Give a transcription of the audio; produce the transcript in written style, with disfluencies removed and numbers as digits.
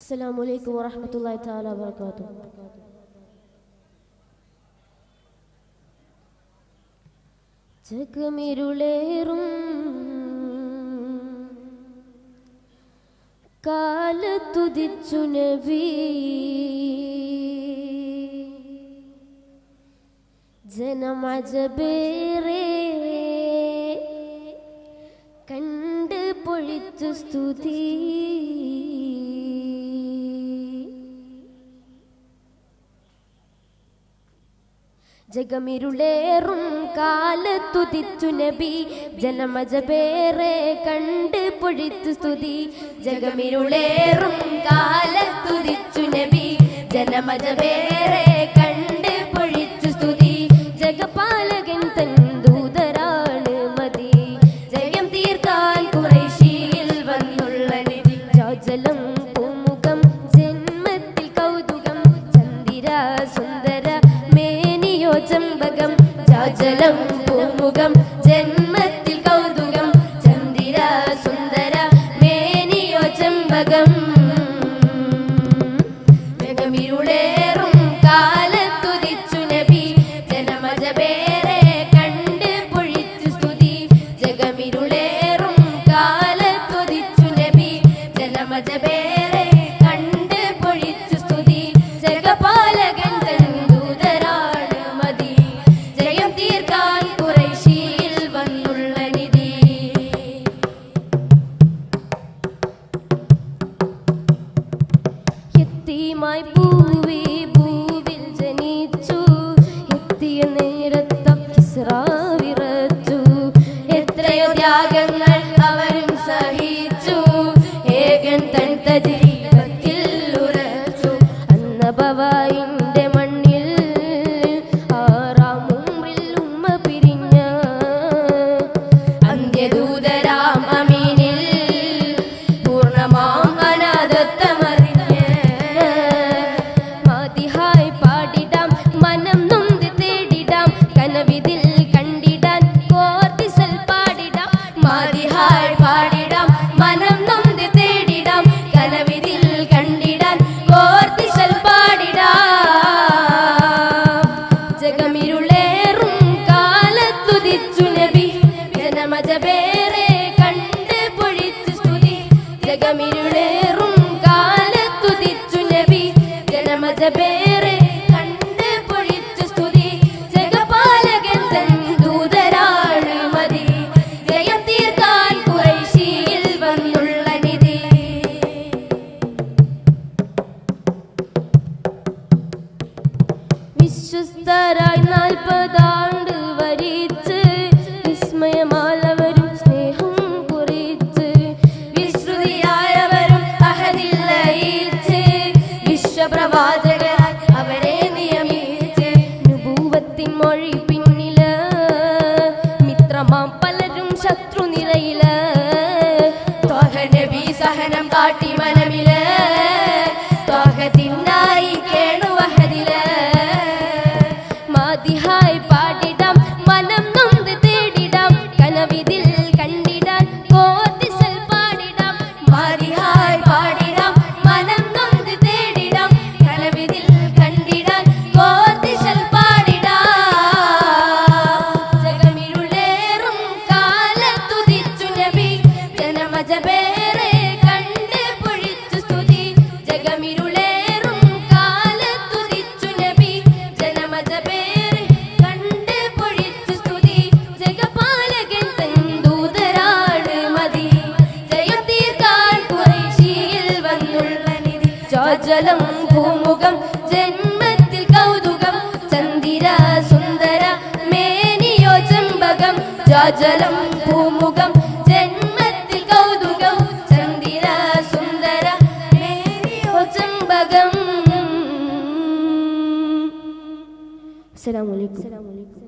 السلام عليكم ورحمة الله تعالى وبركاته. ജഗമിരുളേറും കാലത്തുദിച്ചു നബി, ജനമജബേറെ കണ്ട് പൊഴിച്ചു സ്തുതി. ജഗമിരുളേറും കാലത്തുദിച്ചു നബി, ജനമജബേറെ കണ്ട് പൊഴിച്ചു സ്തുതി. ജഗമിരുളേറും കാലത്തുദിച്ചു നബി, ജനമജബേറെ കണ്ട് പൊഴിച്ചു സ്തുതി. ജഗപാലകൻ തൻ ദൂതരാണ് മതി, ജയം തീർക്കാൻ ഖുറൈശിയിൽ വന്നുള്ള നിധി. ജാജലം പൂമുഖം ജന്മത്തിൽ കൗതുകം, ചന്ദിര സുന്ദര മേനിയോ ചമ്പകം. ജാജലം പൂമുഖം ജന്മത്തിൽ കൗതുകം, ചന്ദിര സുന്ദര മേനിയോ ചമ്പകം. ജഗമിരുളേറും കാലത്തുദിച്ചു നബി, ജനമജബേറെ കണ്ട് പൊഴിച്ചു സ്തുതി. ജഗമിരുളേറും കാലത്തുദിച്ചു നബി, ജനമജബേറെ കണ്ട് പൊഴിച്ചു സ്തുതി. ജഗപാലകൻ തൻ ദൂതരാണ് മതി, ജയം തീർക്കാൻ ഖുറൈശിയിൽ വന്നുള്ള നിധി. യത്തീമായി പൂവി ഭൂവിൽ ജനിച്ചു, എത്തിയ നേരത്തം കിസ്റാ വിറച്ചു. എത്രയോ ത്യാഗങ്ങൾ അവരും സഹിച്ചു, ഏകൻ തൻ തജ്രീബത്തിൽ ഉറച്ചു. അന്നബവായിന്റെ മണ്ണിൽ ആറാം ഉംറിൽ ഉമ്മ പിരിഞ്ഞ അന്ത്യദൂതരാം അമീനിൽ പൂർണ്ണമാം അനാഥത്വമറിഞ്ഞ് മാതിഹായി പാടിടാം, മനം നൊന്ത് തേടിടാം, കനവിതിൽ കണ്ടിടാൻ കോർത്തിസൽ പാടിടാം. മാതിഹായി പാടിടാം, മനം നൊന്ത് തേടിടാം, കനവിതിൽ കണ്ടിടാൻ കോർത്തിസൽ പാടിടാം. ജഗമിരുളേറും കാലത്തുദിച്ചു നബി, ജനമജബേറെ കണ്ട് പൊഴിച്ചു സ്തുതി. ജഗമിരുളേറും കാലത്തുദിച്ചു നബി, ജനമജബേറെ കണ്ട് പൊഴിച്ചു സ്തുതി. ജഗപാലകൻ തൻ ദൂതരാണ് മതി, ജയം തീർക്കാൻ ഖുറൈശിയിൽ വന്നുള്ള നിധി. വിശ്വസ്തരായി 40 ആണ്ട് വരിച്ച്, വിസ്മയമാലവരും സ്നേഹം കുറിച്ച്. വിശ്രുതിയായവരും അഹദിൽ ലയിച്ച്, വിശ്വപ്രവാചകരായി അവരെ നിയമിച്ച്. നുബൂവത്തിൻ മൊഴി പിന്നില്, മിത്രമാം പലരും ശത്രു നിരയില്. ത്വാഹ നബി സഹനം കാട്ടി മനമില്, ത്വാഹത്തിനായി കേണു അഹദില്. മാതിഹായി പാടിടാം, മനം നൊന്ത് തേടിടാം, കനവിതിൽ കണ്ടിടാൻ കോർത്തിസൽ പാടിടാം. മാതിഹായി പാടിടാം, മനം നൊന്ത് തേടിടാം, കനവിതിൽ കണ്ടിടാൻ കോർത്തിസൽ പാടിടാം. ജഗമിരുളേറും കാലത്തുദിച്ചു നബി, ജനമജബേറെ കണ്ട് പൊഴിച്ചു സ്തുതി. ജഗമിരുളേറും കാലത്തുദിച്ചു നബി, ജനമജബേറെ കണ്ട് പൊഴിച്ചു സ്തുതി. ജഗപാലകൻ തൻ ദൂതരാണ് മതി, ജയം തീർക്കാൻ ഖുറൈശിയിൽ വന്നുള്ള നിധി. ജാജലം ഭൂമുഖം ജന്മത്തിൽ കൗതുകം, ചന്ദിര സുന്ദര മേനിയോ ചമ്പകം. ജാജലം ഭൂമുഖം ജന്മത്തിൽ കൗതുകം, ചന്ദിര സുന്ദര മേനിയോ ചമ്പകം. അസ്സലാമു അലൈക്കും.